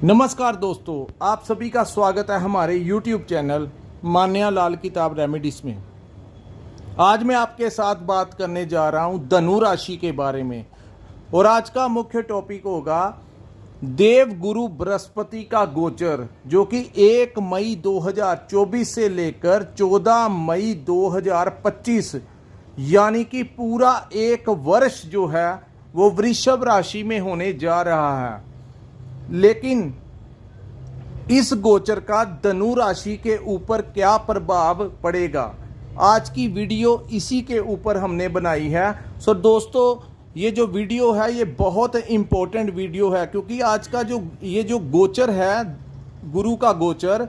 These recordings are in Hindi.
नमस्कार दोस्तों, आप सभी का स्वागत है हमारे YouTube चैनल मान्या लाल किताब रेमेडीज में। आज मैं आपके साथ बात करने जा रहा हूं धनु राशि के बारे में और आज का मुख्य टॉपिक होगा देव गुरु बृहस्पति का गोचर, जो कि 1 मई 2024 से लेकर 14 मई 2025 यानी कि पूरा एक वर्ष जो है वो वृषभ राशि में होने जा रहा है। लेकिन इस गोचर का धनु राशि के ऊपर क्या प्रभाव पड़ेगा, आज की वीडियो इसी के ऊपर हमने बनाई है। सो दोस्तों, ये जो वीडियो है ये बहुत इम्पोर्टेंट वीडियो है, क्योंकि आज का जो गोचर है, गुरु का गोचर,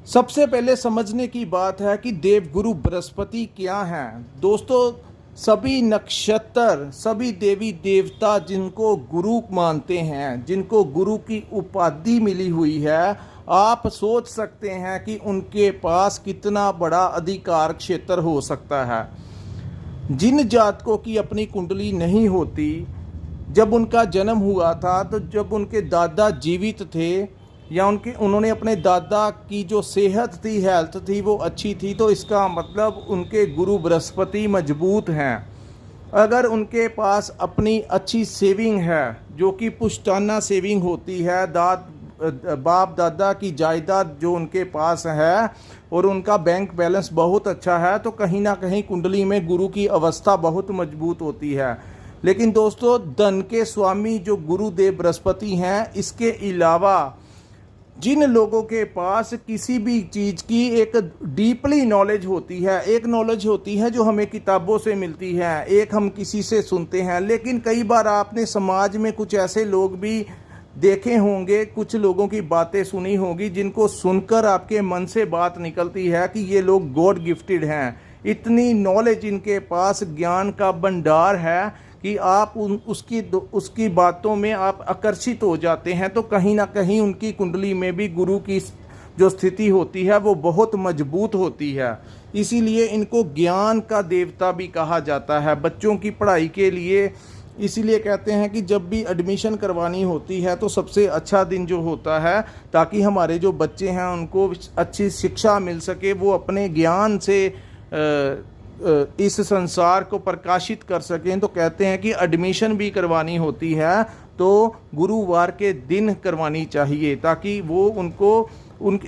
सबसे पहले समझने की बात है कि देवगुरु बृहस्पति क्या हैं। दोस्तों, सभी नक्षत्र, सभी देवी देवता जिनको गुरु मानते हैं, जिनको गुरु की उपाधि मिली हुई है, आप सोच सकते हैं कि उनके पास कितना बड़ा अधिकार क्षेत्र हो सकता है। जिन जातकों की अपनी कुंडली नहीं होती, जब उनका जन्म हुआ था तो जब उनके दादा जीवित थे या उन्होंने अपने दादा की जो सेहत थी, हेल्थ थी, वो अच्छी थी, तो इसका मतलब उनके गुरु बृहस्पति मजबूत हैं। अगर उनके पास अपनी अच्छी सेविंग है, जो कि पुश्ताना सेविंग होती है, बाप दादा की जायदाद जो उनके पास है और उनका बैंक बैलेंस बहुत अच्छा है, तो कहीं ना कहीं कुंडली में गुरु की अवस्था बहुत मजबूत होती है। लेकिन दोस्तों, धन के स्वामी जो गुरुदेव बृहस्पति हैं, इसके अलावा जिन लोगों के पास किसी भी चीज़ की एक डीपली नॉलेज होती है, एक नॉलेज होती है जो हमें किताबों से मिलती है, एक हम किसी से सुनते हैं, लेकिन कई बार आपने समाज में कुछ ऐसे लोग भी देखे होंगे, कुछ लोगों की बातें सुनी होगी, जिनको सुनकर आपके मन से बात निकलती है कि ये लोग गॉड गिफ्टेड हैं। इतनी नॉलेज इनके पास, ज्ञान का भंडार है कि आप उसकी बातों में आप आकर्षित हो जाते हैं। तो कहीं ना कहीं उनकी कुंडली में भी गुरु की जो स्थिति होती है वो बहुत मजबूत होती है। इसीलिए इनको ज्ञान का देवता भी कहा जाता है। बच्चों की पढ़ाई के लिए इसीलिए कहते हैं कि जब भी एडमिशन करवानी होती है तो सबसे अच्छा दिन जो होता है, ताकि हमारे जो बच्चे हैं उनको अच्छी शिक्षा मिल सके, वो अपने ज्ञान से इस संसार को प्रकाशित कर सकें। तो कहते हैं कि एडमिशन भी करवानी होती है तो गुरुवार के दिन करवानी चाहिए, ताकि वो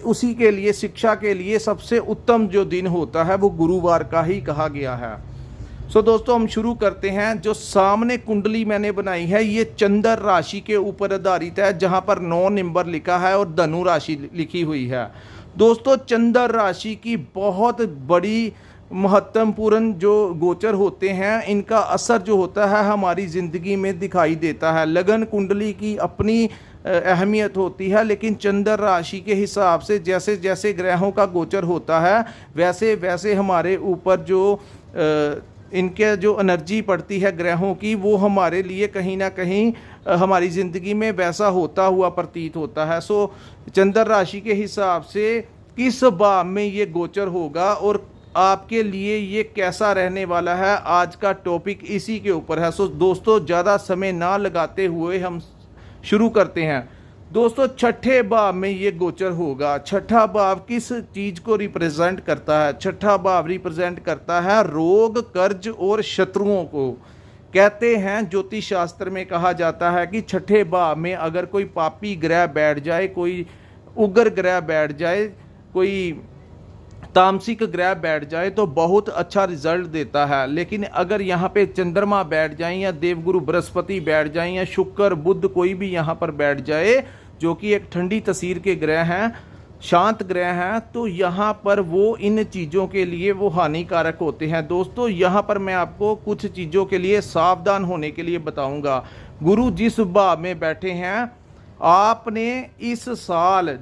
उसी के लिए, शिक्षा के लिए सबसे उत्तम जो दिन होता है वो गुरुवार का ही कहा गया है। सो दोस्तों, हम शुरू करते हैं। जो सामने कुंडली मैंने बनाई है ये चंद्र राशि के ऊपर आधारित है, जहां पर 9 नंबर लिखा है और धनु राशि लिखी हुई है। दोस्तों, चंद्र राशि की बहुत बड़ी महत्वपूर्ण जो गोचर होते हैं, इनका असर जो होता है हमारी ज़िंदगी में दिखाई देता है। लगन कुंडली की अपनी अहमियत होती है, लेकिन चंद्र राशि के हिसाब से जैसे जैसे ग्रहों का गोचर होता है, वैसे वैसे हमारे ऊपर जो इनके जो एनर्जी पड़ती है ग्रहों की, वो हमारे लिए कहीं ना कहीं हमारी ज़िंदगी में वैसा होता हुआ प्रतीत होता है। सो चंद्र राशि के हिसाब से किस भाव में ये गोचर होगा और आपके लिए ये कैसा रहने वाला है, आज का टॉपिक इसी के ऊपर है। सो दोस्तों, ज़्यादा समय ना लगाते हुए हम शुरू करते हैं। दोस्तों, छठे भाव में ये गोचर होगा। छठा भाव किस चीज़ को रिप्रेजेंट करता है? छठा भाव रिप्रेजेंट करता है रोग, कर्ज और शत्रुओं को। कहते हैं, ज्योतिष शास्त्र में कहा जाता है कि छठे भाव में अगर कोई पापी ग्रह बैठ जाए, कोई उग्र ग्रह बैठ जाए, कोई तामसिक ग्रह बैठ जाए तो बहुत अच्छा रिजल्ट देता है। लेकिन अगर यहाँ पे चंद्रमा बैठ जाए या देवगुरु बृहस्पति बैठ जाए या शुक्र, बुध, कोई भी यहाँ पर बैठ जाए, जो कि एक ठंडी तसीर के ग्रह हैं, शांत ग्रह हैं, तो यहाँ पर वो इन चीज़ों के लिए वो हानिकारक होते हैं। दोस्तों, यहाँ पर मैं आपको कुछ चीज़ों के लिए सावधान होने के लिए बताऊँगा। गुरु जिस भाव में बैठे हैं, आपने इस साल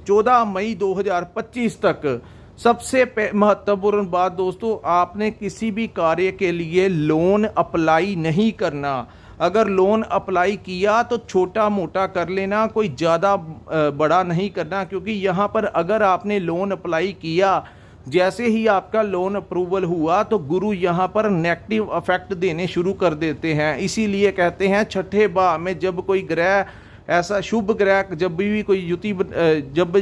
14 मई 2025 तक सबसे महत्वपूर्ण बात दोस्तों, आपने किसी भी कार्य के लिए लोन अप्लाई नहीं करना। अगर लोन अप्लाई किया तो छोटा मोटा कर लेना, कोई ज़्यादा बड़ा नहीं करना, क्योंकि यहाँ पर अगर आपने लोन अप्लाई किया जैसे ही आपका लोन अप्रूवल हुआ तो गुरु यहाँ पर नेगेटिव इफेक्ट देने शुरू कर देते हैं। इसीलिए कहते हैं छठे भाव में जब कोई ग्रह, ऐसा शुभ ग्रह जब भी कोई युति जब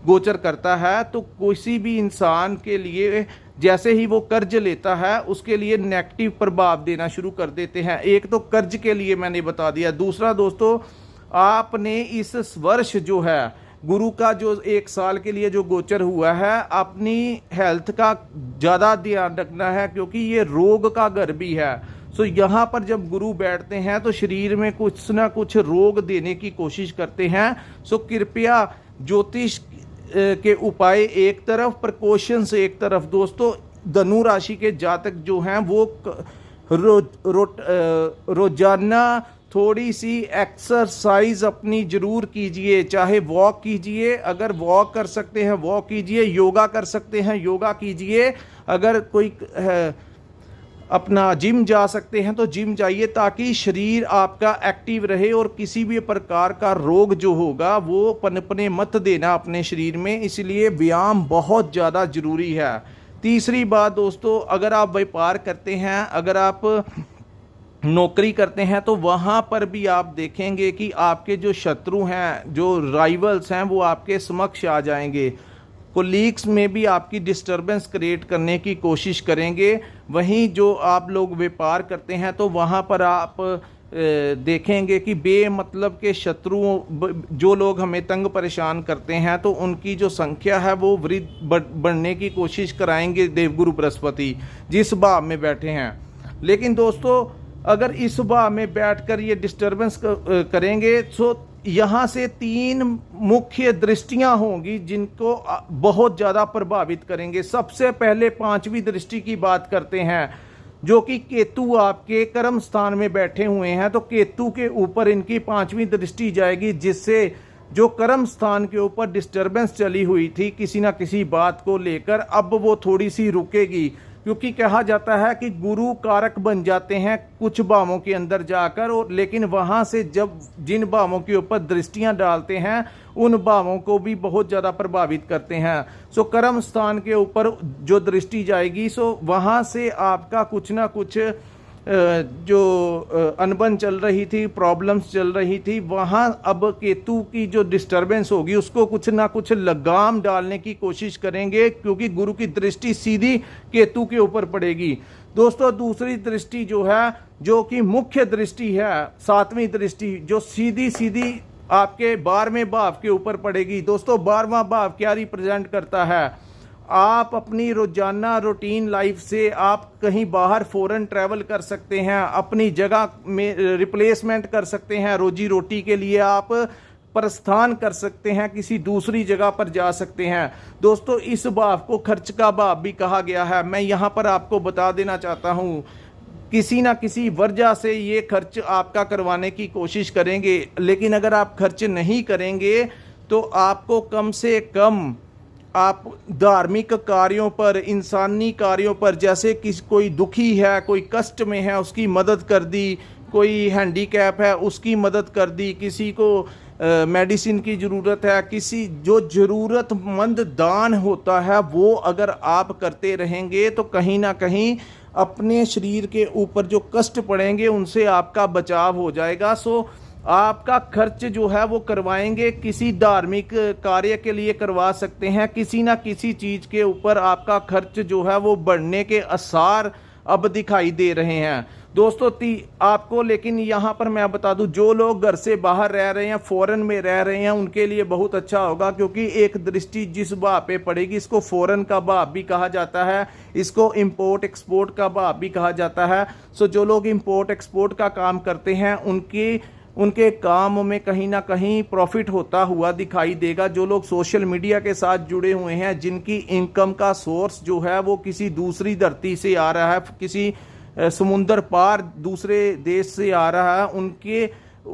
गोचर करता है तो किसी भी इंसान के लिए जैसे ही वो कर्ज लेता है उसके लिए नेगेटिव प्रभाव देना शुरू कर देते हैं। एक तो कर्ज के लिए मैंने बता दिया। दूसरा दोस्तों, आपने इस वर्ष जो है गुरु का जो 1 साल के लिए जो गोचर हुआ है, अपनी हेल्थ का ज़्यादा ध्यान रखना है क्योंकि ये रोग का घर भी है। सो यहाँ पर जब गुरु बैठते हैं तो शरीर में कुछ ना कुछ रोग देने की कोशिश करते हैं। सो कृपया ज्योतिष के उपाय एक तरफ, प्रिकॉशंस एक तरफ। दोस्तों, धनु राशि के जातक जो हैं वो रोजाना थोड़ी सी एक्सरसाइज अपनी जरूर कीजिए, चाहे वॉक कीजिए, अगर वॉक कर सकते हैं वॉक कीजिए, योगा कर सकते हैं योगा कीजिए, अगर कोई अपना जिम जा सकते हैं तो जिम जाइए ताकि शरीर आपका एक्टिव रहे और किसी भी प्रकार का रोग जो होगा वो पनपने मत देना अपने शरीर में। इसलिए व्यायाम बहुत ज़्यादा ज़रूरी है। तीसरी बात दोस्तों, अगर आप व्यापार करते हैं, अगर आप नौकरी करते हैं तो वहाँ पर भी आप देखेंगे कि आपके जो शत्रु हैं, जो राइवल्स हैं, वो आपके समक्ष आ जाएंगे। कोलीग्स में भी आपकी डिस्टर्बेंस क्रिएट करने की कोशिश करेंगे। वहीं जो आप लोग व्यापार करते हैं तो वहाँ पर आप देखेंगे कि बेमतलब के शत्रुओं, जो लोग हमें तंग परेशान करते हैं तो उनकी जो संख्या है वो बढ़ने की कोशिश कराएंगे देवगुरु बृहस्पति जिस भाव में बैठे हैं। लेकिन दोस्तों, अगर इस भाव में बैठकर ये डिस्टर्बेंस करेंगे तो यहाँ से 3 मुख्य दृष्टियां होंगी जिनको बहुत ज़्यादा प्रभावित करेंगे। सबसे पहले 5वीं दृष्टि की बात करते हैं, जो कि केतु आपके कर्म स्थान में बैठे हुए हैं। तो केतु के ऊपर इनकी 5वीं दृष्टि जाएगी, जिससे जो कर्म स्थान के ऊपर डिस्टर्बेंस चली हुई थी किसी ना किसी बात को लेकर, अब वो थोड़ी सी रुकेगी। क्योंकि कहा जाता है कि गुरु कारक बन जाते हैं कुछ भावों के अंदर जाकर, और लेकिन वहाँ से जब जिन भावों के ऊपर दृष्टियाँ डालते हैं उन भावों को भी बहुत ज़्यादा प्रभावित करते हैं। सो कर्म स्थान के ऊपर जो दृष्टि जाएगी, सो वहाँ से आपका कुछ ना कुछ जो अनबन चल रही थी, प्रॉब्लम्स चल रही थी, वहाँ अब केतु की जो डिस्टर्बेंस होगी उसको कुछ ना कुछ लगाम डालने की कोशिश करेंगे, क्योंकि गुरु की दृष्टि सीधी केतु के ऊपर पड़ेगी। दोस्तों, दूसरी दृष्टि जो है, जो कि मुख्य दृष्टि है, 7वीं दृष्टि, जो सीधी सीधी आपके 12वें भाव के ऊपर पड़ेगी। दोस्तों, 12वां भाव क्या रिप्रेजेंट करता है? आप अपनी रोजाना रूटीन लाइफ से आप कहीं बाहर फॉरेन ट्रैवल कर सकते हैं, अपनी जगह में रिप्लेसमेंट कर सकते हैं, रोजी रोटी के लिए आप प्रस्थान कर सकते हैं, किसी दूसरी जगह पर जा सकते हैं। दोस्तों, इस भाव को खर्च का भाव भी कहा गया है। मैं यहाँ पर आपको बता देना चाहता हूँ, किसी ना किसी वजह से ये खर्च आपका करवाने की कोशिश करेंगे, लेकिन अगर आप खर्च नहीं करेंगे तो आपको कम से कम आप धार्मिक कार्यों पर, इंसानी कार्यों पर, जैसे कि कोई दुखी है, कोई कष्ट में है, उसकी मदद कर दी, कोई हैंडीकैप है उसकी मदद कर दी, किसी को मेडिसिन की ज़रूरत है, किसी जो ज़रूरतमंद दान होता है वो अगर आप करते रहेंगे तो कहीं ना कहीं अपने शरीर के ऊपर जो कष्ट पड़ेंगे उनसे आपका बचाव हो जाएगा। सो आपका खर्च जो है वो करवाएंगे, किसी धार्मिक कार्य के लिए करवा सकते हैं, किसी ना किसी चीज़ के ऊपर आपका खर्च जो है वो बढ़ने के आसार अब दिखाई दे रहे हैं। दोस्तों, आपको लेकिन यहाँ पर मैं बता दूं, जो लोग घर से बाहर रह रहे हैं, फॉरेन में रह रहे हैं, उनके लिए बहुत अच्छा होगा, क्योंकि एक दृष्टि जिस भाव पे पड़ेगी, इसको फॉरेन का भाव भी कहा जाता है, इसको इंपोर्ट एक्सपोर्ट का भाव भी कहा जाता है। सो जो लोग इंपोर्ट एक्सपोर्ट का काम करते हैं उनके काम में कहीं ना कहीं प्रॉफिट होता हुआ दिखाई देगा। जो लोग सोशल मीडिया के साथ जुड़े हुए हैं, जिनकी इनकम का सोर्स जो है वो किसी दूसरी धरती से आ रहा है, किसी समुंदर पार दूसरे देश से आ रहा है, उनके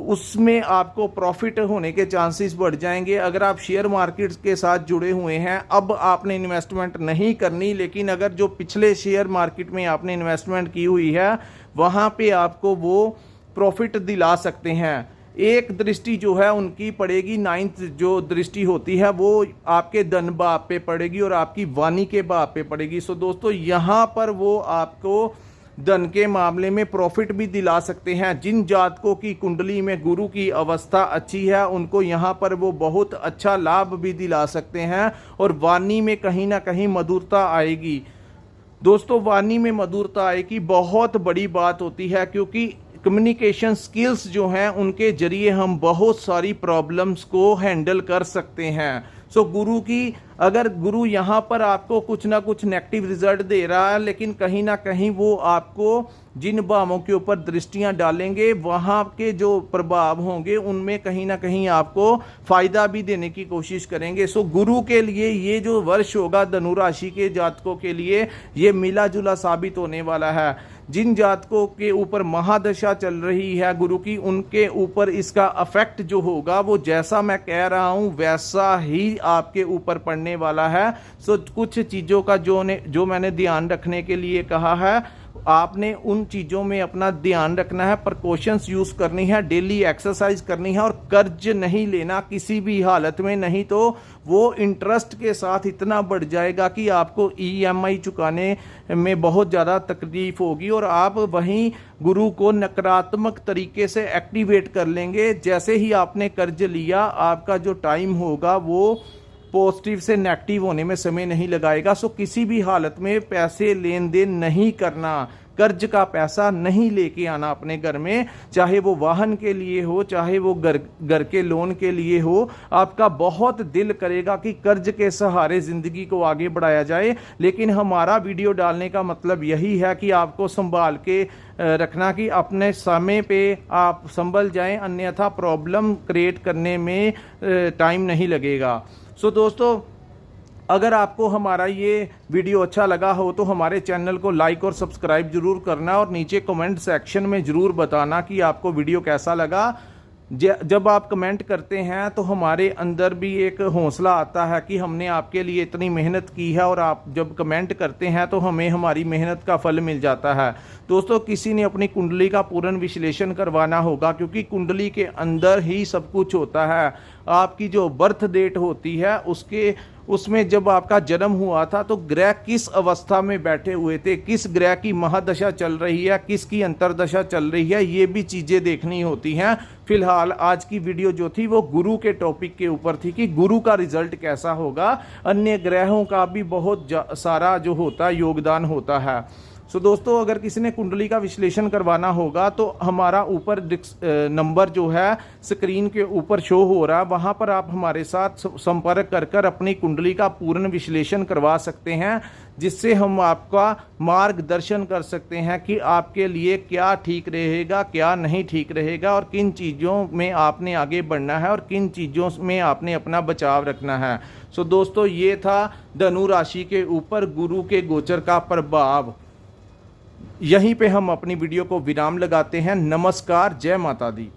उसमें आपको प्रॉफिट होने के चांसेस बढ़ जाएंगे। अगर आप शेयर मार्केट के साथ जुड़े हुए हैं, अब आपने इन्वेस्टमेंट नहीं करनी, लेकिन अगर जो पिछले शेयर मार्केट में आपने इन्वेस्टमेंट की हुई है वहाँ पे आपको वो प्रॉफिट दिला सकते हैं। एक दृष्टि जो है उनकी पड़ेगी, 9th जो दृष्टि होती है वो आपके धन भाव पे पड़ेगी और आपकी वाणी के भाव पे पड़ेगी। सो दोस्तों यहाँ पर वो आपको धन के मामले में प्रॉफिट भी दिला सकते हैं। जिन जातकों की कुंडली में गुरु की अवस्था अच्छी है उनको यहाँ पर वो बहुत अच्छा लाभ भी दिला सकते हैं और वाणी में कहीं ना कहीं मधुरता आएगी। दोस्तों वाणी में मधुरता आएगी बहुत बड़ी बात होती है, क्योंकि कम्युनिकेशन स्किल्स जो हैं उनके जरिए हम बहुत सारी प्रॉब्लम्स को हैंडल कर सकते हैं। सो गुरु की, अगर गुरु यहाँ पर आपको कुछ ना कुछ नेगेटिव रिजल्ट दे रहा है, लेकिन कहीं ना कहीं वो आपको जिन भावों के ऊपर दृष्टियां डालेंगे वहाँ के जो प्रभाव होंगे उनमें कहीं ना कहीं आपको फायदा भी देने की कोशिश करेंगे। सो गुरु के लिए ये जो वर्ष होगा धनु राशि के जातकों के लिए ये मिला जुला साबित होने वाला है। जिन जातकों के ऊपर महादशा चल रही है गुरु की, उनके ऊपर इसका अफेक्ट जो होगा वो जैसा मैं कह रहा हूं वैसा ही आपके ऊपर पड़ने वाला है। सो कुछ चीज़ों का जो मैंने ध्यान रखने के लिए कहा है, आपने उन चीज़ों में अपना ध्यान रखना है, प्रिकॉशंस यूज़ करनी है, डेली एक्सरसाइज करनी है और कर्ज नहीं लेना किसी भी हालत में, नहीं तो वो इंटरेस्ट के साथ इतना बढ़ जाएगा कि आपको EMI चुकाने में बहुत ज़्यादा तकलीफ होगी और आप वहीं गुरु को नकारात्मक तरीके से एक्टिवेट कर लेंगे। जैसे ही आपने कर्ज लिया आपका जो टाइम होगा वो पॉजिटिव से नेगेटिव होने में समय नहीं लगाएगा। सो किसी भी हालत में पैसे लेन देन नहीं करना, कर्ज का पैसा नहीं लेके आना अपने घर में, चाहे वो वाहन के लिए हो, चाहे वो घर के लोन के लिए हो। आपका बहुत दिल करेगा कि कर्ज के सहारे जिंदगी को आगे बढ़ाया जाए, लेकिन हमारा वीडियो डालने का मतलब यही है कि आपको संभाल के रखना कि अपने समय पे आप संभल जाएं, अन्यथा प्रॉब्लम क्रिएट करने में टाइम नहीं लगेगा। सो दोस्तों अगर आपको हमारा ये वीडियो अच्छा लगा हो तो हमारे चैनल को लाइक और सब्सक्राइब जरूर करना और नीचे कमेंट सेक्शन में ज़रूर बताना कि आपको वीडियो कैसा लगा। जब आप कमेंट करते हैं तो हमारे अंदर भी एक हौसला आता है कि हमने आपके लिए इतनी मेहनत की है और आप जब कमेंट करते हैं तो हमें हमारी मेहनत का फल मिल जाता है। दोस्तों किसी ने अपनी कुंडली का पूर्ण विश्लेषण करवाना होगा, क्योंकि कुंडली के अंदर ही सब कुछ होता है। आपकी जो बर्थ डेट होती है उसमें जब आपका जन्म हुआ था तो ग्रह किस अवस्था में बैठे हुए थे, किस ग्रह की महादशा चल रही है, किसकी अंतरदशा चल रही है, ये भी चीज़ें देखनी होती हैं। फिलहाल आज की वीडियो जो थी वो गुरु के टॉपिक के ऊपर थी कि गुरु का रिजल्ट कैसा होगा। अन्य ग्रहों का भी बहुत सारा जो होता है योगदान होता है। सो दोस्तों अगर किसी ने कुंडली का विश्लेषण करवाना होगा तो हमारा ऊपर नंबर जो है स्क्रीन के ऊपर शो हो रहा है, वहाँ पर आप हमारे साथ संपर्क कर अपनी कुंडली का पूर्ण विश्लेषण करवा सकते हैं, जिससे हम आपका मार्गदर्शन कर सकते हैं कि आपके लिए क्या ठीक रहेगा, क्या नहीं ठीक रहेगा और किन चीज़ों में आपने आगे बढ़ना है और किन चीज़ों में आपने अपना बचाव रखना है। सो दोस्तों ये था धनु राशि के ऊपर गुरु के गोचर का प्रभाव। यहीं पे हम अपनी वीडियो को विराम लगाते हैं। नमस्कार, जय माता दी।